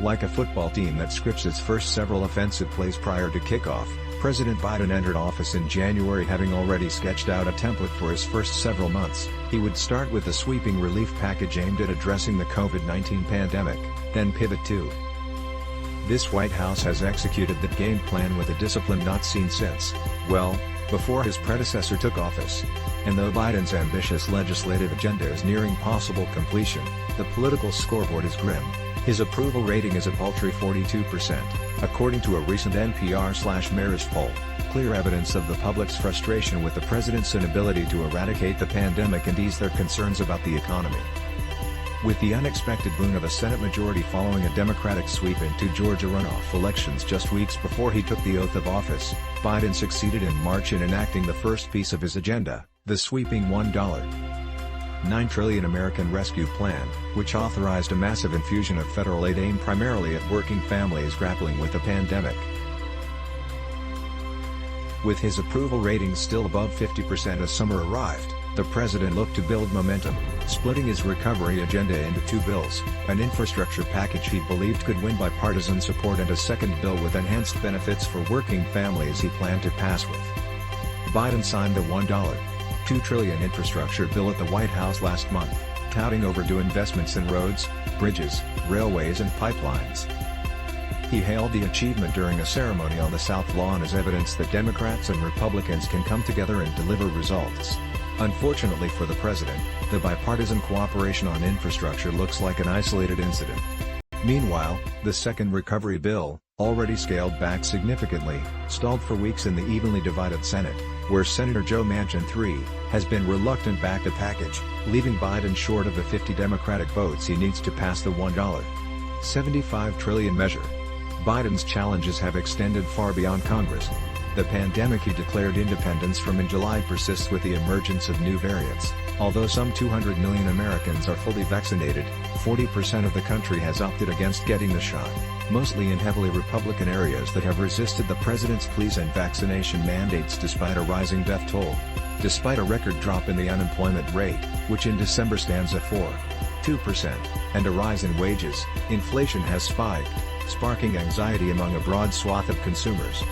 Like a football team that scripts its first several offensive plays prior to kickoff, President Biden entered office in January having already sketched out a template for his first several months. He would start with a sweeping relief package aimed at addressing the COVID-19 pandemic, then pivot to. This White House has executed that game plan with a discipline not seen since, well, before his predecessor took office. And though Biden's ambitious legislative agenda is nearing possible completion, the political scoreboard is grim. His approval rating is a paltry 42%, according to a recent NPR/Marist poll, clear evidence of the public's frustration with the president's inability to eradicate the pandemic and ease their concerns about the economy. With the unexpected boon of a Senate majority following a Democratic sweep in two Georgia runoff elections just weeks before he took the oath of office, Biden succeeded in March in enacting the first piece of his agenda, the sweeping $1.9 trillion American Rescue Plan, which authorized a massive infusion of federal aid aimed primarily at working families grappling with the pandemic. With his approval rating still above 50% as summer arrived, the president looked to build momentum, splitting his recovery agenda into two bills, an infrastructure package he believed could win bipartisan support and a second bill with enhanced benefits for working families he planned to pass with. Biden signed the $1.2 trillion infrastructure bill at the White House last month, touting overdue investments in roads, bridges, railways and pipelines. He hailed the achievement during a ceremony on the South Lawn as evidence that Democrats and Republicans can come together and deliver results. Unfortunately for the president, the bipartisan cooperation on infrastructure looks like an isolated incident. Meanwhile, the second recovery bill, already scaled back significantly, stalled for weeks in the evenly divided Senate, where Senator Joe Manchin III has been reluctant to back the package, leaving Biden short of the 50 Democratic votes he needs to pass the $1.75 trillion measure. Biden's challenges have extended far beyond Congress. The pandemic he declared independence from in July persists with the emergence of new variants. Although some 200 million Americans are fully vaccinated, 40% of the country has opted against getting the shot, mostly in heavily Republican areas that have resisted the president's pleas and vaccination mandates despite a rising death toll. Despite a record drop in the unemployment rate, which in December stands at 4.2%, and a rise in wages, inflation has spiked, sparking anxiety among a broad swath of consumers.